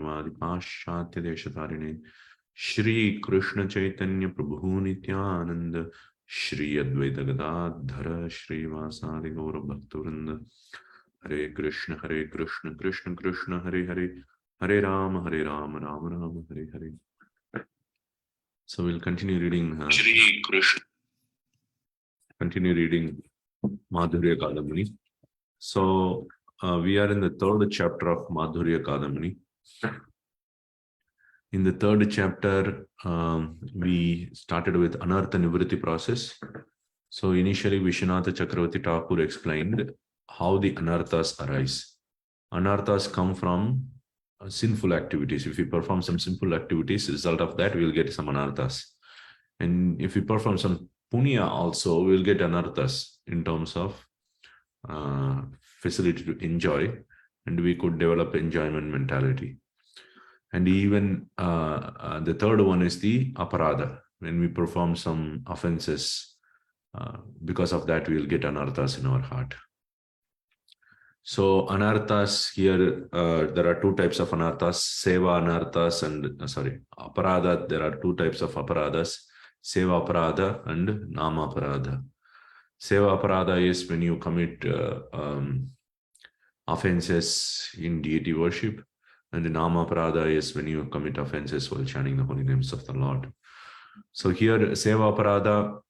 Pranamadhi Paschatya Deshatarine Shri Krishna Chaitanya Prabhu Nityananda Shri Advaita Gadadhara Shri Vasadi Gaura Bhaktivinoda Hare Krishna Krishna Krishna Hare Hare Hare Rama Rama Rama Hare Hare. So we'll continue reading Shri Krishna. Continue reading Madhurya Kādambinī. So we are in the third chapter of Madhurya Kādambinī. In the third chapter, we started with Anartha Nivṛtti process. So initially, Vishwanath Chakravarti Thakur explained how the anarthas arise. Anarthas come from sinful activities. If we perform some sinful activities, result of that, we will get some anarthas. And if we perform some punya also, we will get anarthas in terms of facility to enjoy, and we could develop enjoyment mentality. And even the third one is the aparada. When we perform some offenses, because of that, we will get anarthas in our heart. So anarthas here, there are two types of anarthas, seva anarthas and, aparada. There are two types of aparadas, seva aparada and nama aparada. Seva aparada is when you commit offenses in deity worship, and the nama aparada is when you commit offenses while chanting the holy names of the Lord. So here, seva aparada,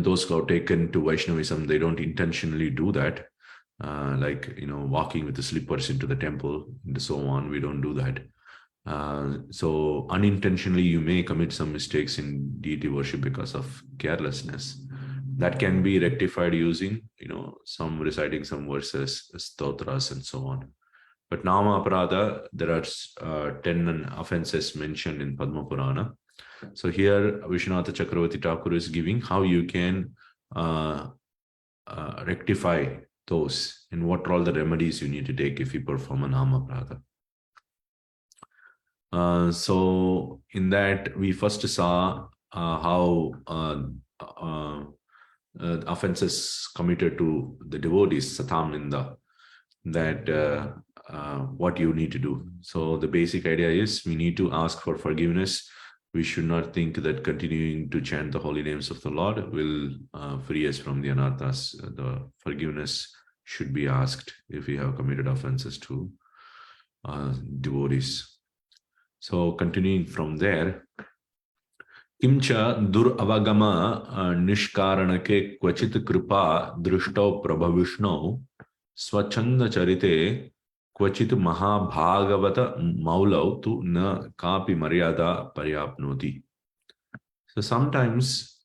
those who are taken to Vaishnavism, they don't intentionally do that. Like, walking with the slippers into the temple and so on. We don't do that. So unintentionally, you may commit some mistakes in deity worship because of carelessness. That can be rectified using, some reciting some verses, stotras and so on. But Nama Aparada, there are 10 offenses mentioned in Padma Purana. So here, Vishwanath Chakravarti Thakur is giving how you can rectify those and what are all the remedies you need to take if you perform a Nama Aparada. So in that, we first saw how offenses committed to the devotees, Satam Ninda, that what you need to do. So the basic idea is we need to ask for forgiveness. We should not think that continuing to chant the holy names of the Lord will free us from the anarthas. The forgiveness should be asked if we have committed offenses to devotees. So continuing from there, Kimcha dur avagama nishkaranake kvachit kripa drushtau prabhavishno swachanda charite kvachit mahabhagavata maulau tu na kapi maryada paryapnoti. So sometimes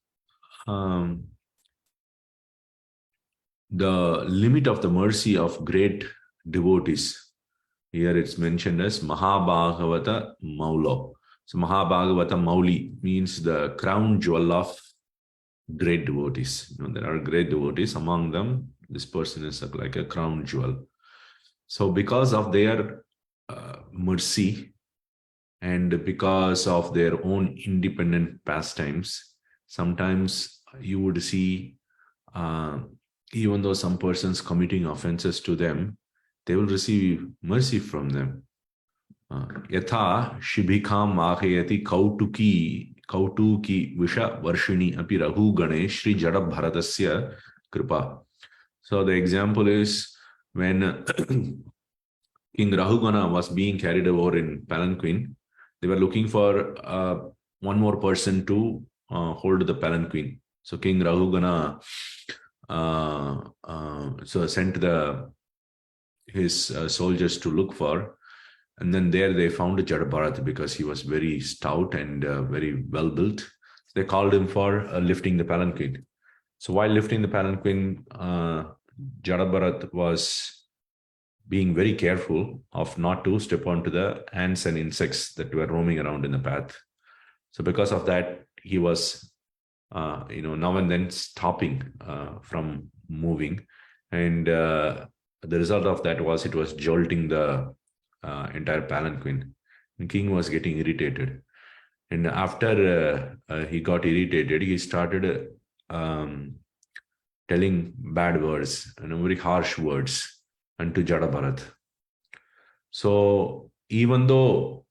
the limit of the mercy of great devotees, here it's mentioned as Mahabhagavata Maulo. So Mahabhagavata Mauli means the crown jewel of great devotees. There are great devotees. Among them, this person is like a crown jewel. So because of their mercy and because of their own independent pastimes, sometimes you would see, even though some persons committing offenses to them, they will receive mercy from them. Yatha shibhikam mahayati kautuki visha varshini api rahu ganesh Shri Jada Bharatasya kripa. So the example is when King Rahugana was being carried over in palanquin, they were looking for one more person to hold the palanquin. So King Rahugana so sent his soldiers to look for, and then there they found Jada Bharat because he was very stout and very well built. So they called him for lifting the palanquin. So while lifting the palanquin, Jada Bharat was being very careful of not to step onto the ants and insects that were roaming around in the path. So because of that, he was, now and then stopping from moving. And the result of that was it was jolting the entire palanquin. The king was getting irritated. And after he got irritated, he started telling bad words, very harsh words unto Jada Bharat. So even though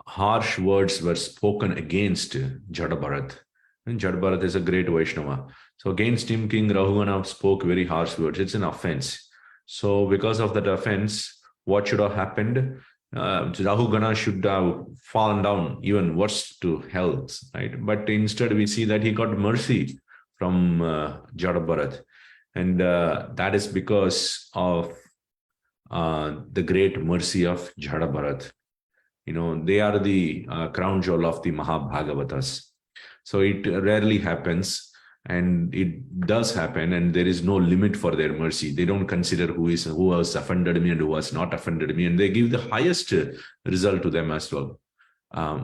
harsh words were spoken against Jada and Jada is a great Vaishnava. So against him, King Rahugana spoke very harsh words. It's an offense. So because of that offense, what should have happened? Rahugana should have fallen down even worse to hell, right? But instead we see that he got mercy from Jada. And that is because of the great mercy of Jada. They are the crown jewel of the Mahabhagavatas. So it rarely happens, and it does happen, and there is no limit for their mercy. They don't consider who has offended me and who has not offended me, and they give the highest result to them as well.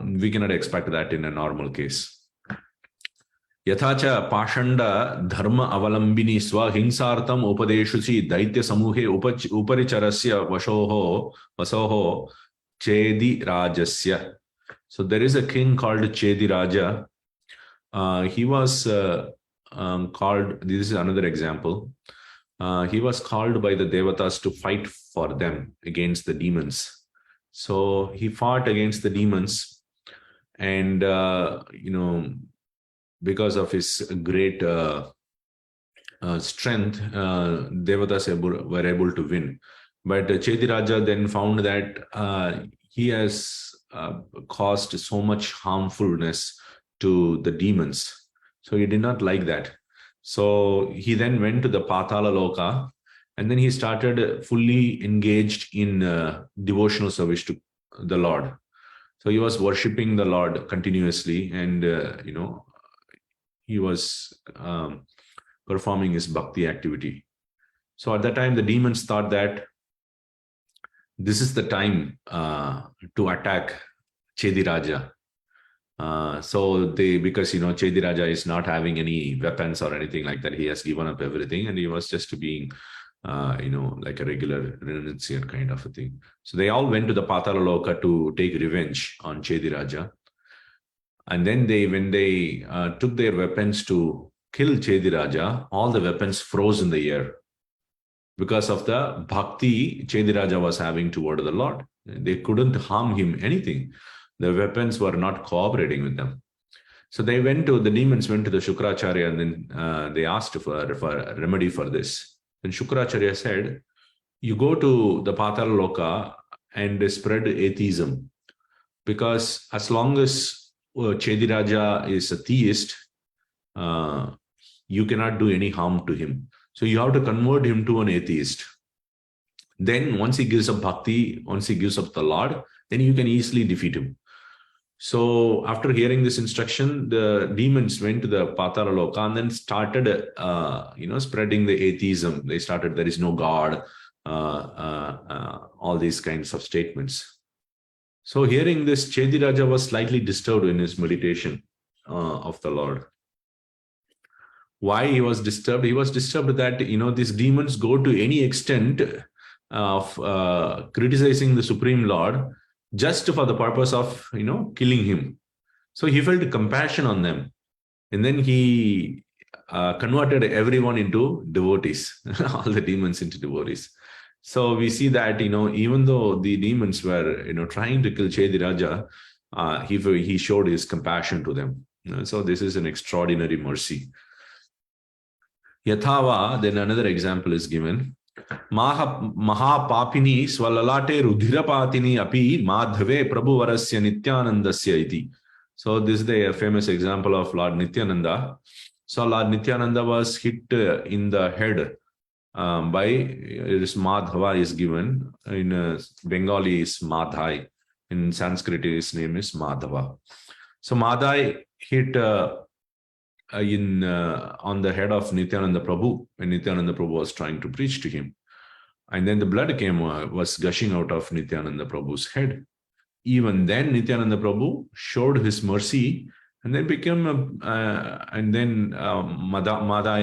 We cannot expect that in a normal case. Yathacha pashanda dharma avalambini swahingsartam upadeshuchi daitya samuhe uparicharasya vasoho Chedi Rajasya. So there is a king called Chedi Raja. He was called, this is another example. He was called by the Devatas to fight for them against the demons. So he fought against the demons, and because of his great strength, Devatas were able to win. But Chedi Raja then found that he has caused so much harmfulness to the demons. So he did not like that. So he then went to the Patala Loka, and then he started fully engaged in devotional service to the Lord. So he was worshipping the Lord continuously, and he was performing his bhakti activity. So at that time, the demons thought that this is the time to attack Chedi Raja. So because Chedi Raja is not having any weapons or anything like that, he has given up everything, and he was just being like a regular renunciant kind of a thing. So they all went to the Patala Loka to take revenge on Chedi Raja. And then when they took their weapons to kill Chedi Raja, all the weapons froze in the air because of the bhakti Chedi Raja was having toward the Lord. They couldn't harm him anything. The weapons were not cooperating with them. So the demons went to the Shukracharya, and then they asked for a remedy for this. Then Shukracharya said, you go to the Patala Loka and spread atheism, because as long as Chedi Raja is a theist, you cannot do any harm to him. So you have to convert him to an atheist. Then once he gives up bhakti, once he gives up the Lord, then you can easily defeat him. So after hearing this instruction, the demons went to the Patala Loka and then started, spreading the atheism. They started, there is no God, all these kinds of statements. So hearing this, Chedi Raja was slightly disturbed in his meditation of the Lord. Why he was disturbed? He was disturbed that, these demons go to any extent of criticizing the Supreme Lord just for the purpose of, killing him. So he felt compassion on them. And then he converted everyone into devotees, all the demons into devotees. So we see that, even though the demons were, trying to kill Chedi Raja, he showed his compassion to them. So this is an extraordinary mercy. Yathava, then another example is given. Mahapapini swalalate rudhirapatini api madhave prabhuvarasya nityanandasya iti. So this is the famous example of Lord Nityananda. So Lord Nityananda was hit in the head by Madhava is given. In Bengali is Madhai. In Sanskrit his name is Madhava. So Madhai hit on the head of Nityananda Prabhu when Nityananda Prabhu was trying to preach to him. And then the blood was gushing out of Nityananda Prabhu's head. Even then Nityananda Prabhu showed his mercy, and they became, Madhai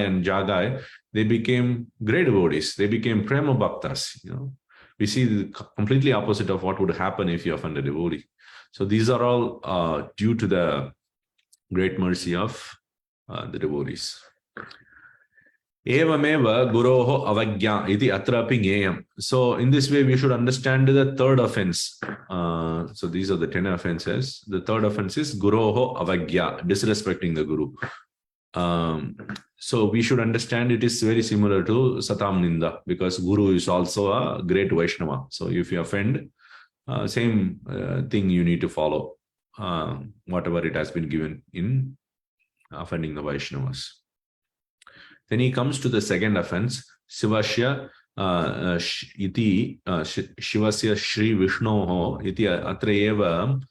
and Jagai, they became great devotees. They became prema bhaktas. We see the completely opposite of what would happen if you offend a devotee. So these are all due to the great mercy of the devotees. Evameva guroho avagya iti atrapi gneyam. So in this way, we should understand the third offense. So these are the 10 offenses. The third offense is guroho avagya, disrespecting the guru. So we should understand it is very similar to Satam Ninda, because Guru is also a great Vaishnava. So if you offend, same thing you need to follow, whatever it has been given in offending the Vaishnavas. Then he comes to the second offense, Shivasya iti Shivasya Shri Vishnoho iti atrayeva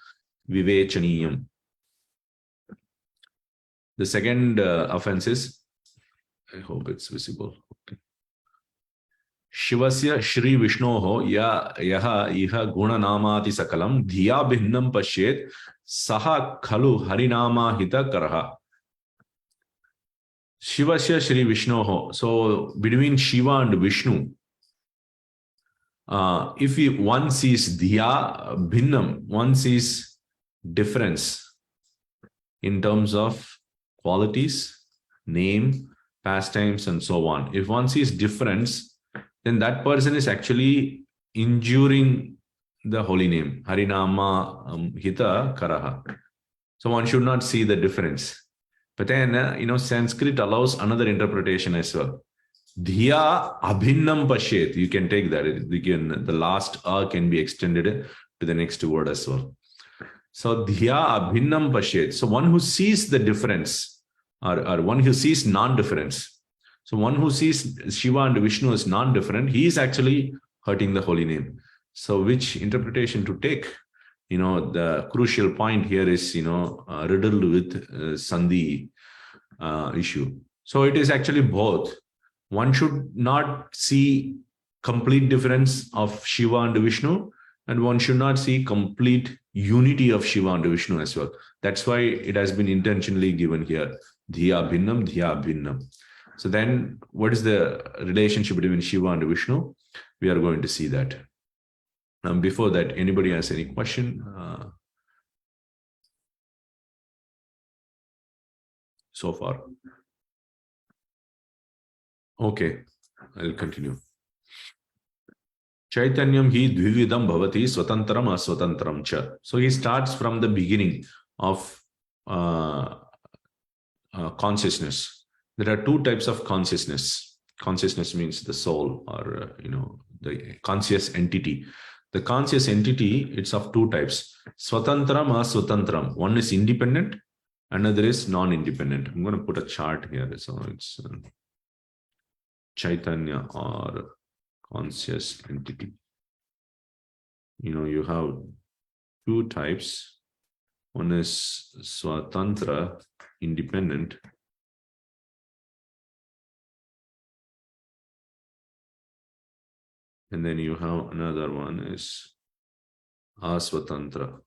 vivechaniyam. The second offense is, I hope it's visible. Okay. Shivasya Shri Vishnoho yaha iha gunanamati sakalam dhiya bhinnam pashyet saha khalu harinama hita karaha. Shivasya Shri Vishnoho. So between Shiva and Vishnu, if one sees dhiya bhinnam, one sees difference in terms of qualities, name, pastimes, and so on. If one sees difference, then that person is actually injuring the holy name. Harinama hita karaha. So one should not see the difference. But then, Sanskrit allows another interpretation as well. Dhiya abhinnam pashet. You can take that. The last a can be extended to the next word as well. So dhiya abhinnam pashet. So one who sees the difference, or one who sees non-difference. So one who sees Shiva and Vishnu as non-different, he is actually hurting the holy name. So which interpretation to take? The crucial point here is, riddled with Sandhi issue. So it is actually both. One should not see complete difference of Shiva and Vishnu, and one should not see complete unity of Shiva and Vishnu as well. That's why it has been intentionally given here. Dhiya bhinnam, dhiya bhinnam. So then what is the relationship between Shiva and Vishnu? We are going to see that. Before that, anybody has any question? So far? Okay, I'll continue. Chaitanyam hi dvividam bhavati swatantram aswatantram cha. So he starts from the beginning of consciousness. There are two types of consciousness. Consciousness means the soul, or the conscious entity. The conscious entity, it's of two types. Swatantram aswatantram. One is independent, another is non-independent. I'm going to put a chart here. So it's Chaitanya, or conscious entity. You have two types. One is Swatantra, independent. And then you have another one is Aswatantra,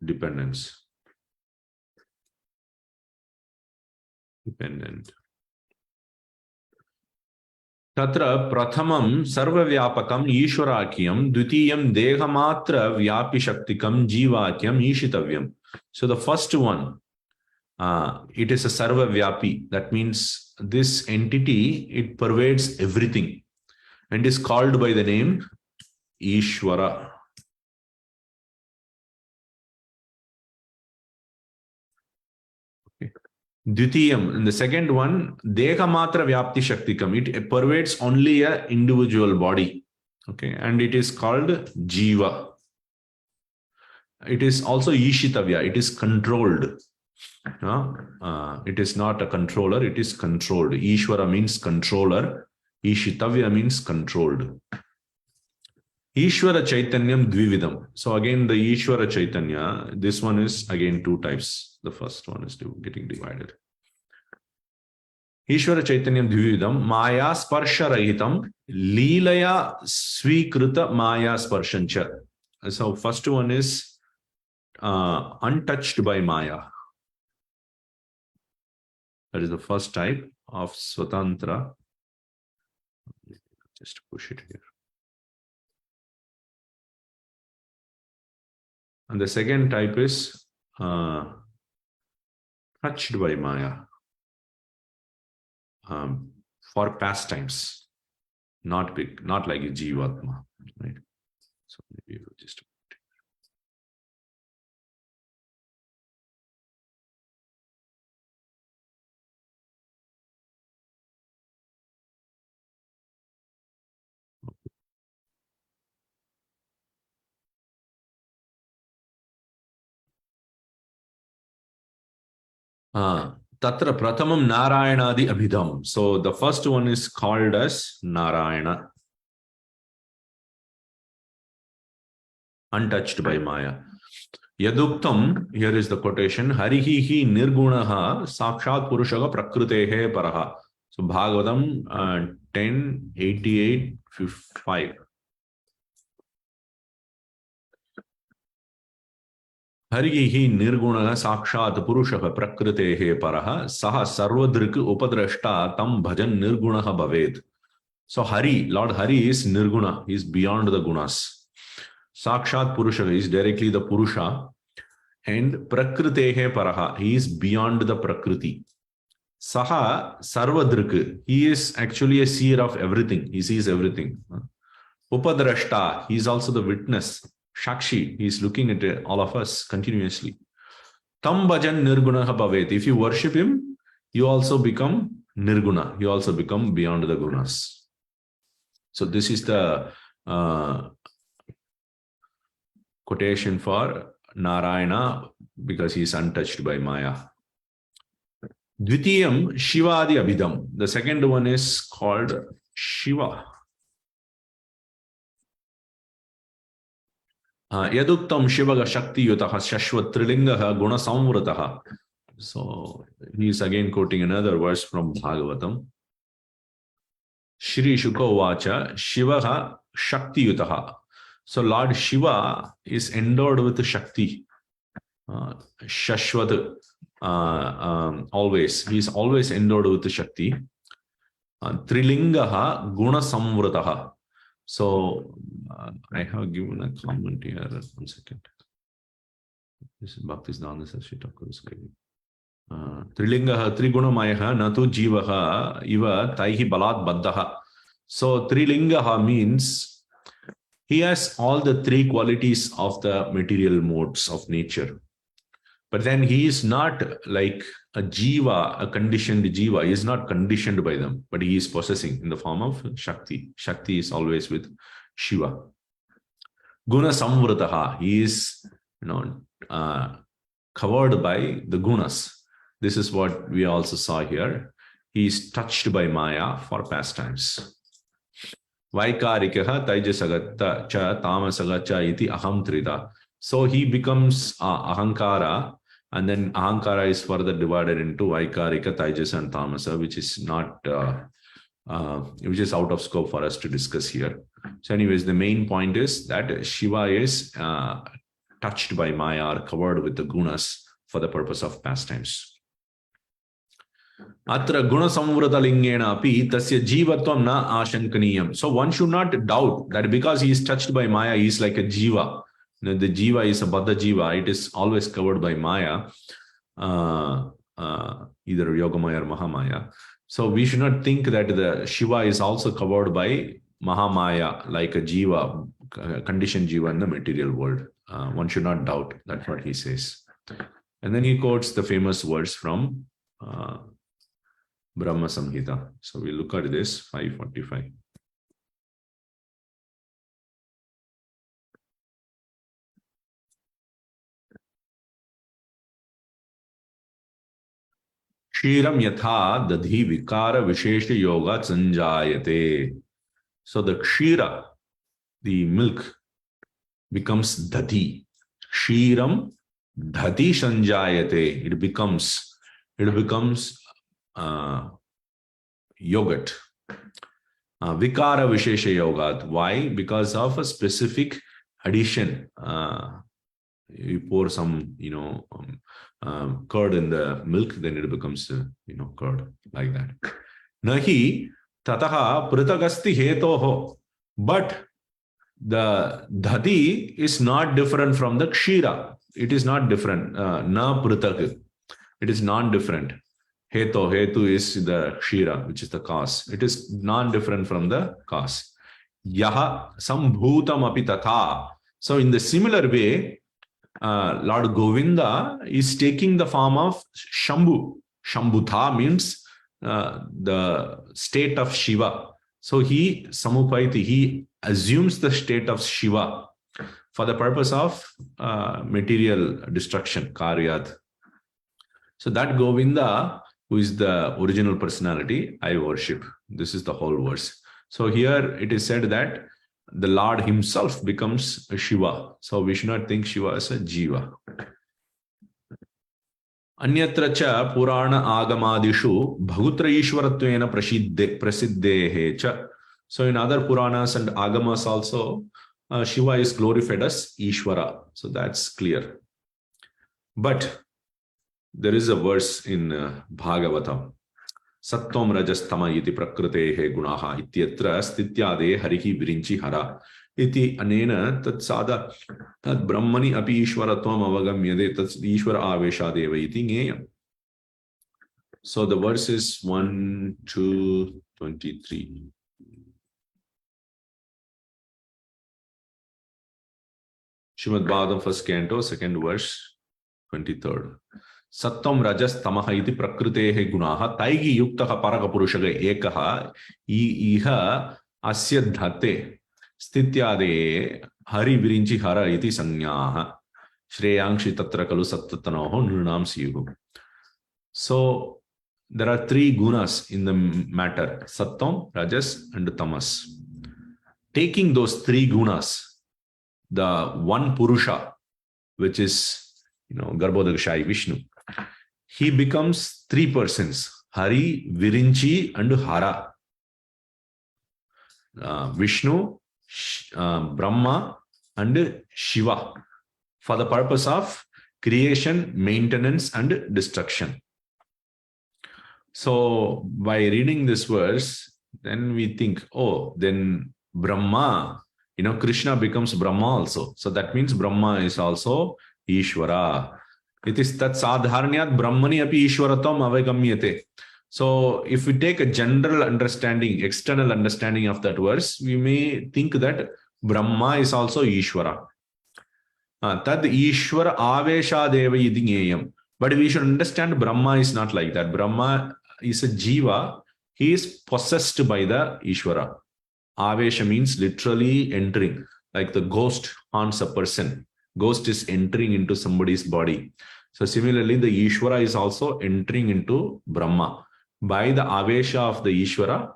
dependence. Dependent. Tatra prathamam sarvavyapakam ishwarakyam dvitiyam dehamatra vyapishaktikam jivakyam ishitavyam. So the first one, it is a sarvavyapi. That means this entity, it pervades everything and is called by the name Ishwara. Okay. Dvitiyam, and the second one, dehamatra vyapti shaktikam. It pervades only an individual body. Okay, and it is called Jiva. It is also Ishitavya. It is controlled. It is not a controller. It is controlled. Ishwara means controller. Ishitavya means controlled. Ishwara Chaitanyam Dvividam. So again, the Ishwara Chaitanya, this one is again two types. The first one is getting divided. Ishwara Chaitanyam Dvividam, Maya Sparsha Rahitam, Leelaya Svikruta Maya Sparshancha. So first one is untouched by Maya. That is the first type of Swatantra. Just push it here. And the second type is touched by Maya. for pastimes, not big, not like a Jivatma, right? So maybe we'll just. Tatra Pratamam Narayanadi Abhidham. So the first one is called as Narayana, untouched by Maya. Yaduktam, here is the quotation, Harihi Nirgunaha Sakshat Purushaga Prakrutehe Paraha. So Bhagavatam 10:88-5. Harihi Nirgunaha Sakshat Purushaga Prakrutehe Paraha Saha Sarvadrik Upadrashta Tam Bhajan Nirgunaha Bhaved. So Hari, Lord Hari is Nirguna, he is beyond the gunas. Sakshat Purusha is directly the Purusha, and Prakritehe Paraha, he is beyond the Prakriti. Saha Sarvadrik, he is actually a seer of everything, he sees everything. Upadrashta, he is also the witness. Shakshi, he is looking at all of us continuously. Tam Bhajan Nirgunaha Bhavet, if you worship him, you also become Nirguna, you also become beyond the gunas. So this is the quotation for Narayana, because he is untouched by Maya. Dvitiyam Shivadi Abhidam. The second one is called Shiva. Yaduktam Shivaga Shakti Yutaha Shashvat Trilingaha Guna Samvrataha. So he is again quoting another verse from Bhagavatam. Shri Shukovacha Shivaha Shakti Yutaha. So Lord Shiva is endowed with Shakti. Shashvat, always. He is always endowed with Shakti. Trilingaha Guna Samvrataha. So I have given a comment here. 1 second. This is Bhakti Siddhanta Saraswati Thakur's guide. Trilingaha Trigunamayah Natu Jivaha Iva Taihi Balat Baddaha. So Trilingaha means he has all the three qualities of the material modes of nature. But then he is not like a jiva, a conditioned jiva. He is not conditioned by them, but he is possessing in the form of Shakti. Shakti is always with Shiva. Guna Samvrataha. He is, covered by the gunas. This is what we also saw here. He is touched by Maya for pastimes. Vaikārikaha taijasagatta cha tamasagacha iti ahamtrita. So he becomes ahankara, and then ahankara is further divided into Vaikārika, Taijasa, and Tamasa, which is not, which is out of scope for us to discuss here. So anyways, the main point is that Shiva is touched by Maya or covered with the gunas for the purpose of pastimes. Atra guna samvrata lingena api tasya jivatvam na ashankaniyam. So one should not doubt that because he is touched by Maya, he is like a jiva. The jiva is a baddha jiva. It is always covered by Maya, either Yogamaya or Mahamaya. So we should not think that the Shiva is also covered by Mahamaya, like a jiva, conditioned jiva in the material world. One should not doubt. That's what he says. And then he quotes the famous verse from Brahma Samhita. So we look at this, 545. Kshiram yatha dadhi vikara vishesha yoga sanjayate. So the kshira, the milk, becomes dadhi. Kshiram dadhi sanjayate. It becomes yogurt. Vikara vishesha yoga. Why? Because of a specific addition. You pour some, curd in the milk, then it becomes, curd, like that. Nahi tataha pritagasti hetoho. But the dhati is not different from the kshira. It is not different. Na pritag. It is non-different. Hetu is the Kshira, which is the cause. It is non-different from the cause. Yaha sambhutam api tatha. So in the similar way, Lord Govinda is taking the form of Shambhu. Shambhutha means the state of Shiva. So he assumes the state of Shiva for the purpose of material destruction, karyat. So that Govinda, who is the original personality, I worship. This is the whole verse. So here it is said that the Lord himself becomes a Shiva. So we should not think Shiva as a Jiva. Anyatra cha Purana Agamadishu Bhagutra Ishwaratvena Prasiddehe cha. So in other Puranas and Agamas also, Shiva is glorified as Ishwara. So that's clear. But there is a verse in Bhagavatam. Sattvam rajastama iti prakrutehe gunaha ityatra stityade harihi virinchi hara iti anena tat sada tad brahmani api ishwaratvam avagamyade tat ishwara aveshadeva iti ngeyam. So the verse is 1, 2, 23. Srimad Bhagavatam, first canto, second verse, 23rd. Sattvam rajas tamaha iti prakrutehe gunaha taigi yuktaha paragapurushaga ekaha iha asya dhate stityade hari virinchi hara iti sanyaha shreyangshi tatra kalu sattatanoho nirnam siyuhu. So there are three gunas in the matter: Sattvam, Rajas, and Tamas. Taking those three gunas, the one Purusha, which is Garbhodakashayi Vishnu, he becomes three persons: Hari, Virinchi, and Hara. Vishnu, Brahma, and Shiva, for the purpose of creation, maintenance, and destruction. So by reading this verse, then we think, oh, then Brahma, Krishna becomes Brahma also. So that means Brahma is also Ishvara. It is tat sadharanyat brahmani api ishwaratam avagamyate. So if we take a general understanding, external understanding of that verse, we may think that Brahma is also Ishvara. Tad Ishvara avesha deva iti ngeyam. But we should understand Brahma is not like that. Brahma is a Jiva. He is possessed by the Ishvara. Avesha means literally entering, like the ghost haunts a person. Ghost is entering into somebody's body. So similarly, the Ishvara is also entering into Brahma. By the Avesha of the Ishvara,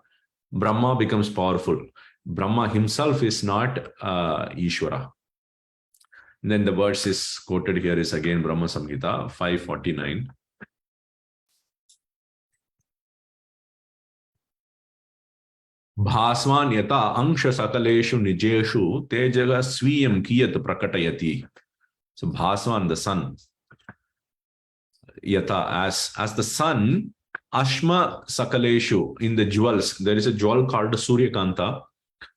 Brahma becomes powerful. Brahma himself is not Ishvara. And then the verse is quoted here is again Brahma Samhita 5:49. Bhasvan yata angsha sakaleshu nijeshu tejaga swiyam kiyat prakatayati. So Bhasvan, the sun, yata, as the sun, ashma sakaleshu, in the jewels, there is a jewel called Suryakanta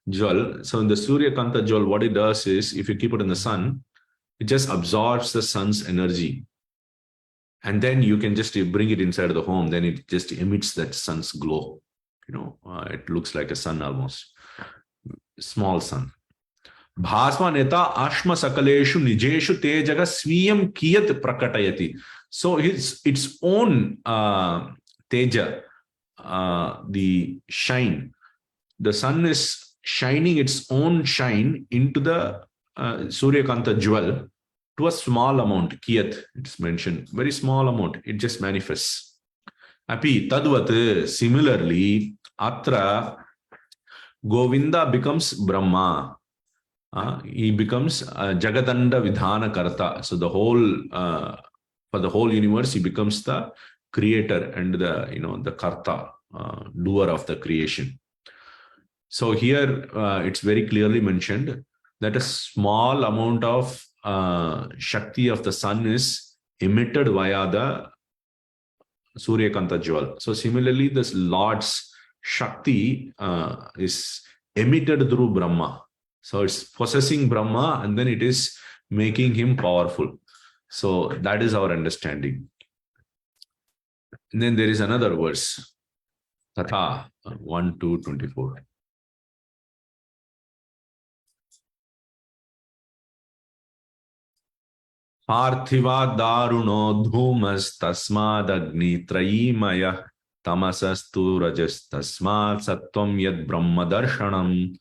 jewel. So in the Suryakanta jewel, what it does is, if you keep it in the sun, it just absorbs the sun's energy. And then you can just bring it inside of the home, then it just emits that sun's glow. It looks like a sun almost. Small sun. Bhasva neta ashma sakaleshu nijeshu tejaga swiyam kiyat prakatayati. So its own teja, the shine. The sun is shining its own shine into the Suryakanta jewel to a small amount. Kiyat, it's mentioned. Very small amount. It just manifests. Api tadvat, similarly, atra Govinda becomes Brahma. He becomes Jagadanda Vidhana Karta. So the whole for the whole universe, he becomes the creator and the Karta, doer of the creation. So here it's very clearly mentioned that a small amount of Shakti of the sun is emitted via the Suryakanta jewel. So similarly, this Lord's Shakti is emitted through Brahma. So it's possessing Brahma and then it is making him powerful. So that is our understanding. And then there is another verse, Tatha 1-24. Parthiva daruno dhumas tasmad agni trayimaya tamasastu rajas tasmad sattvam yad brahma darshanam.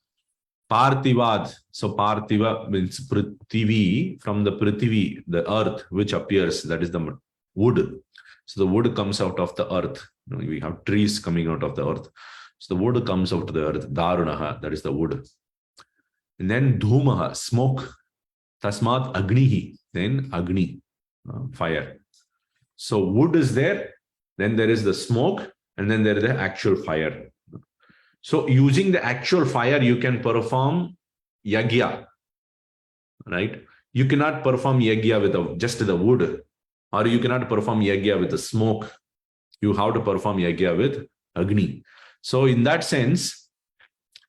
Parthivad. So Parthiva means Prithvi, from the Prithvi, the earth which appears, that is the wood. So the wood comes out of the earth. We have trees coming out of the earth. So the wood comes out of the earth. Darunaha, that is the wood. And then Dhumaha, smoke. Tasmat Agnihi, then Agni, fire. So wood is there, then there is the smoke, and then there is the actual fire. So using the actual fire, you can perform yagya, right? You cannot perform yagya with just the wood, or you cannot perform yagya with the smoke. You have to perform yagya with Agni. So in that sense,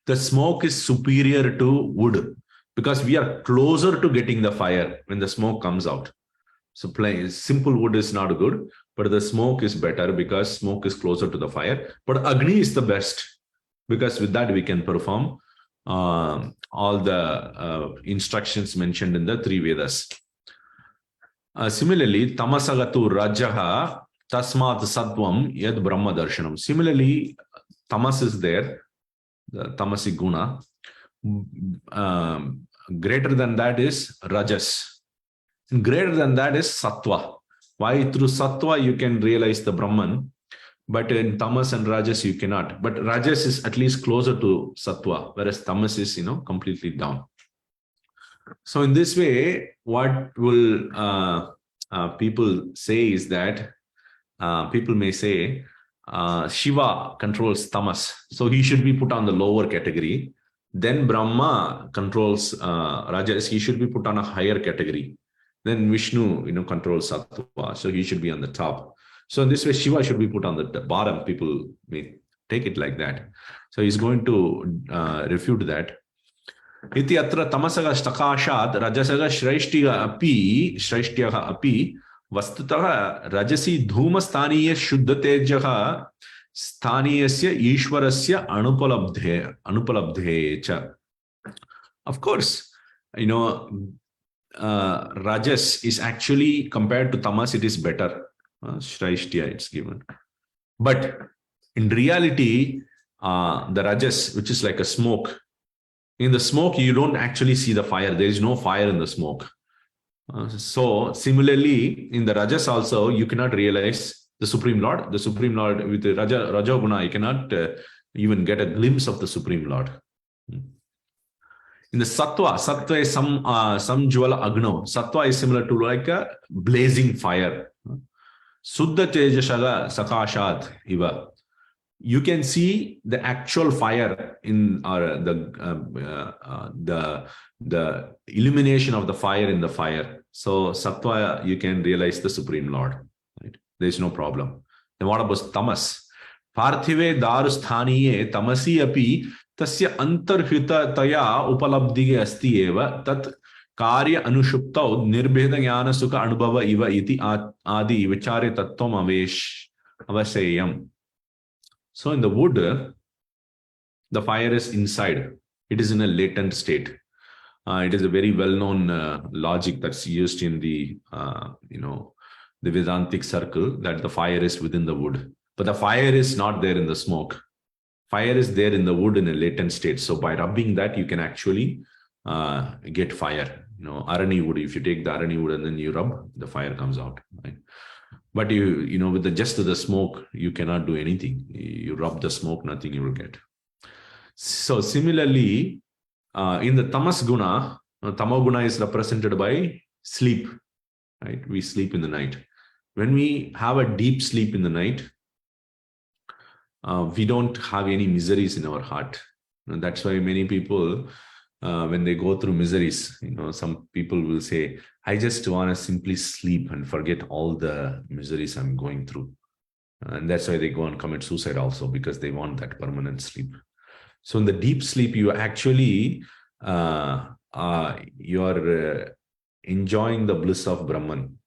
the smoke is superior to wood, because we are closer to getting the fire when the smoke comes out. So plain simple wood is not good, but the smoke is better because smoke is closer to the fire. But Agni is the best, because with that we can perform all the instructions mentioned in the three Vedas. Similarly, tamasagatu rajaha tasmat sattvam yad brahma darshanam. Similarly, tamas is there, the tamasic guna. Greater than that is rajas. And greater than that is sattva. Why? Through sattva you can realize the Brahman, but in tamas and rajas you cannot. But rajas is at least closer to sattva, whereas tamas is, completely down. So in this way, what will people say is that people may say Shiva controls tamas, so he should be put on the lower category. Then Brahma controls rajas, he should be put on a higher category. Then Vishnu, controls sattva, so he should be on the top. So in this way, Shiva should be put on the bottom. People may take it like that. So he's going to refute that. Iti atra tamasaga stakashat rajasaga shraishtyaha api vastutaha rajasi dhuma sthaniya shuddhatejaha sthaniyasya ishwarasya anupalabdhe cha. Of course, rajas is actually, compared to tamas, it is better. Shraishtya, it's given. But in reality, the rajas, which is like a smoke, in the smoke, you don't actually see the fire. There is no fire in the smoke. So similarly, in the rajas also, you cannot realize the Supreme Lord. The Supreme Lord with the Rajoguna, you cannot even get a glimpse of the Supreme Lord. In the sattva is some jwala agno. Sattva is similar to like a blazing fire. Suddha tejashaga sakashat iva. You can see the actual fire in the illumination of the fire in the fire. So sattva, you can realize the Supreme Lord. Right? There is no problem. Then what about tamas? Parthive darusthaniye tamasi api tasya antarhita taya upalabdige asti eva tat karya anushuptau nirbheda jnana sukha anubhava iva iti adi vichare tattvam avaseyam. So in the wood, the fire is inside. It is in a latent state. It is a very well-known logic that's used in the the Vedantic circle, that the fire is within the wood. But the fire is not there in the smoke. Fire is there in the wood in a latent state. So by rubbing that, you can actually get fire. Arani wood, if you take the arani wood and then you rub, the fire comes out. Right? But with just the smoke, you cannot do anything. You rub the smoke, nothing you will get. So similarly, in the tamas guna, tamoguna is represented by sleep. Right? We sleep in the night. When we have a deep sleep in the night, we don't have any miseries in our heart. And that's why many people, when they go through miseries, some people will say, I just want to simply sleep and forget all the miseries I'm going through. And that's why they go and commit suicide also, because they want that permanent sleep. So in the deep sleep, you actually, you are enjoying the bliss of Brahman.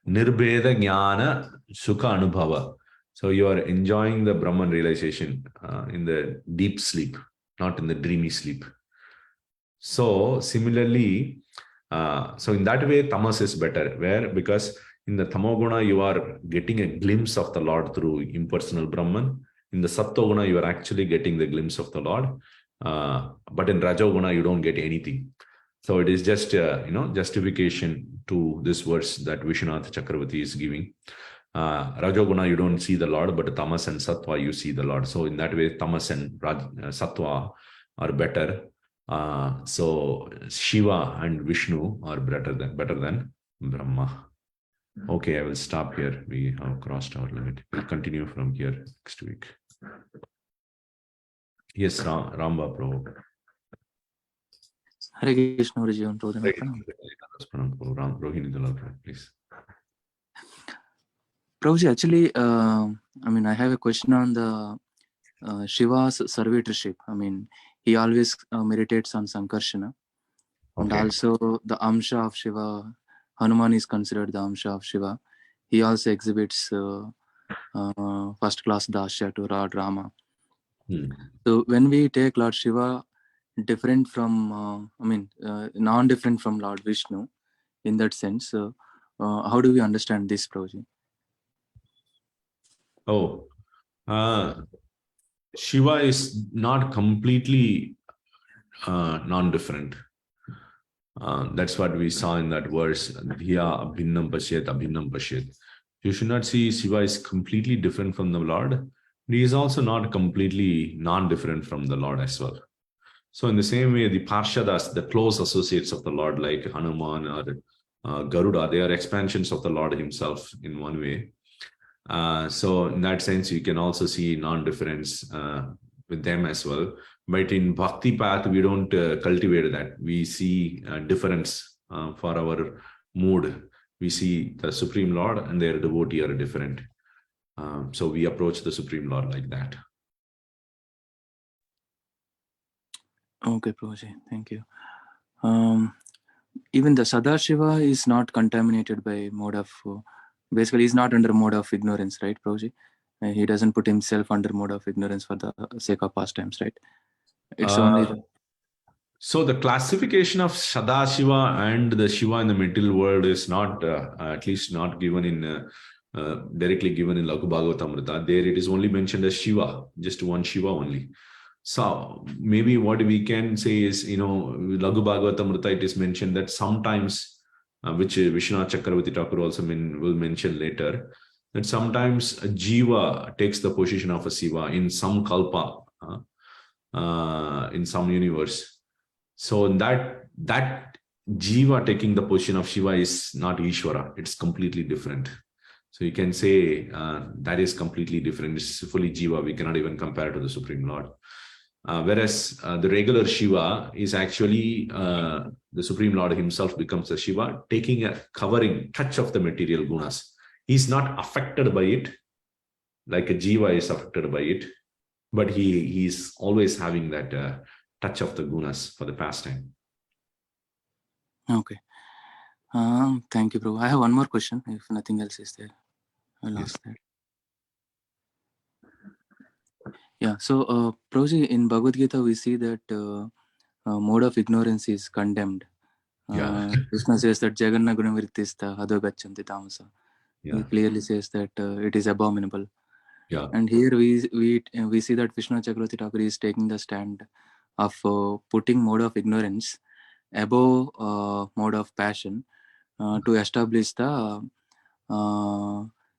Nirbheda Jnana Sukha Anubhava. So you are enjoying the Brahman realization in the deep sleep, not in the dreamy sleep. So similarly, so in that way, tamas is better. Where? Because in the tamoguna, you are getting a glimpse of the Lord through impersonal Brahman. In the sattoguna, you are actually getting the glimpse of the Lord. But in rajoguna, you don't get anything. So it is just justification to this verse that Vishwanath Chakravarti is giving. Rajoguna, you don't see the Lord, but tamas and sattva, you see the Lord. So in that way, tamas and sattva are better. So Shiva and Vishnu are better than Brahma. Okay, I will stop here. We have crossed our limit. We'll continue from here next week. Yes, Ramba Prabhu. Hare Krishna, Rohini Dalal, please. Prabhuji, actually, I have a question on the Shiva's servitorship. He always meditates on Sankarshana. And also the Amsha of Shiva, Hanuman is considered the Amsha of Shiva. He also exhibits first class Dasya to Lord Rama. So when we take Lord Shiva different from, non-different from Lord Vishnu, in that sense, how do we understand this, Prabhuji? Shiva is not completely non-different. That's what we saw in that verse. Dhiya abhinnam pashyet, abhinnam pashyet. You should not see Shiva is completely different from the Lord. He is also not completely non-different from the Lord as well. So in the same way, the Parshadas, the close associates of the Lord, like Hanuman or Garuda, they are expansions of the Lord himself in one way. So in that sense, you can also see non-difference with them as well. But in Bhakti path, we don't cultivate that. We see difference for our mood. We see the Supreme Lord and their devotee are different. So we approach the Supreme Lord like that. Okay, Prabhuji, thank you. Even the Sadashiva is not contaminated by mode of, basically he's not under mode of ignorance, right, Prabhuji? He doesn't put himself under mode of ignorance for the sake of pastimes, right? It's only... So the classification of Sadashiva and the Shiva in the material world is not, at least not given in, directly given in Laghu Bhagavatamrita. There it is only mentioned as Shiva, just one Shiva only. So maybe what we can say is, Laghu Bhagavatamrita, it is mentioned that sometimes, which Vishwanath Chakravarti Thakur also will mention later, that sometimes a Jiva takes the position of a Shiva in some kalpa, in some universe. So that Jiva taking the position of Shiva is not Ishvara. It's completely different. So you can say that is completely different. It's fully Jiva. We cannot even compare to the Supreme Lord. Whereas the regular Shiva is actually the Supreme Lord himself becomes a Shiva, taking a covering touch of the material gunas. He's not affected by it like a Jiva is affected by it, but he's always having that touch of the gunas for the pastime. Okay. Thank you, Prabhu. I have one more question. If nothing else is there, I'll ask that. Yeah. So, Prabhuji, in Bhagavad Gita, we see that mode of ignorance is condemned. Krishna says that Jaganna Gunavrittista Hado Gachanti Tamasa. He clearly says that it is abominable. And here we see that Vishwanath Chakravarti Thakur is taking the stand of putting mode of ignorance above mode of passion to establish the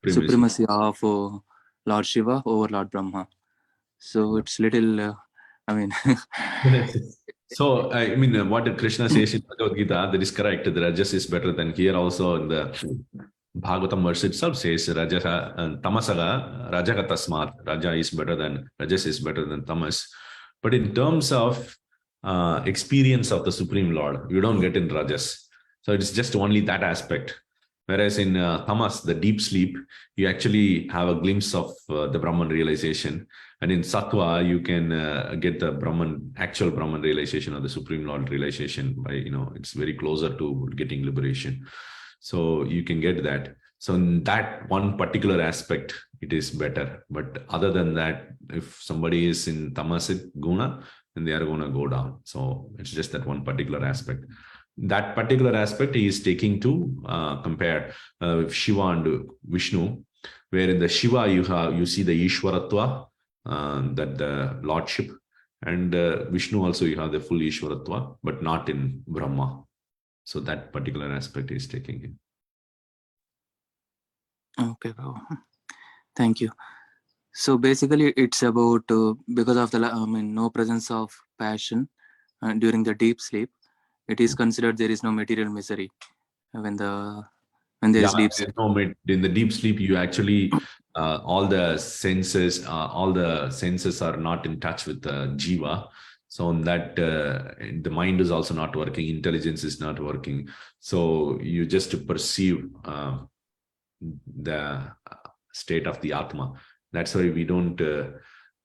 supremacy of Lord Shiva over Lord Brahma. So it's little, So, what Krishna says in Bhagavad Gita, that is correct. The Rajas is better than here. Also in the Bhagavatam verse itself says, Tamasaga, Rajaga Tasmat. Raja is better than, Rajas is better than Tamas. But in terms of experience of the Supreme Lord, you don't get in Rajas. So it's just only that aspect. Whereas in Tamas, the deep sleep, you actually have a glimpse of the Brahman realization. And in Sattva, you can get the actual Brahman realization or the Supreme Lord realization by, it's very closer to getting liberation. So you can get that. So in that one particular aspect, it is better. But other than that, if somebody is in Tamasit Guna, then they are going to go down. So it's just that one particular aspect. That particular aspect he is taking to compare Shiva and Vishnu, where in the Shiva you see the Ishwaratva, that the Lordship, and Vishnu also you have the full Ishwaratva, but not in Brahma. So that particular aspect is taking him. Okay, Prabhu. Thank you. So basically, it's about because of the no presence of passion during the deep sleep. It is considered there is no material misery when there is deep sleep. In the deep sleep, you actually all the senses are not in touch with the jiva. So on that, the mind is also not working. Intelligence is not working. So you just perceive the state of the Atma. That's why we don't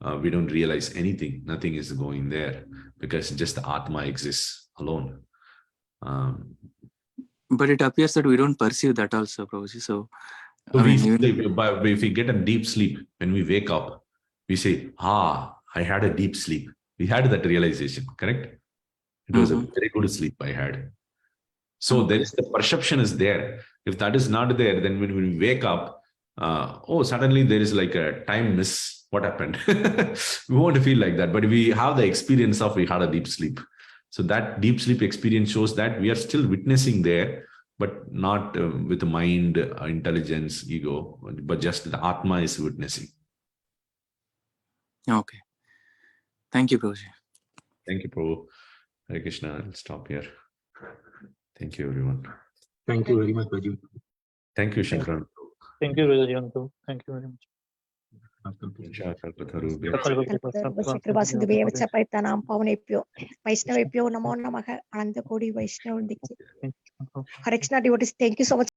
realize anything. Nothing is going there because just the Atma exists alone. But it appears that we don't perceive that also, Prabhuji. So if we get a deep sleep, when we wake up, we say, I had a deep sleep. We had that realization, correct? It was a very good sleep I had. So the perception is there. If that is not there, then when we wake up, suddenly there is like a time miss. What happened? We won't feel like that, but we have the experience of we had a deep sleep. So that deep sleep experience shows that we are still witnessing there, but not with the mind, intelligence, ego, but just the Atma is witnessing. Okay. Thank you, Prabhuji. Thank you, Prabhu. Hare Krishna. I'll stop here. Thank you, everyone. Thank you very much, Prabhuji. Thank you, Shankar. Thank you, Prabhuji. Thank you very much. कृपासिन्धुभ्यः पावनेभ्यो वैष्णवेभ्यो नमो नमः अनंत कोटि वैष्णव हरे Krishna devotees, thank you so much.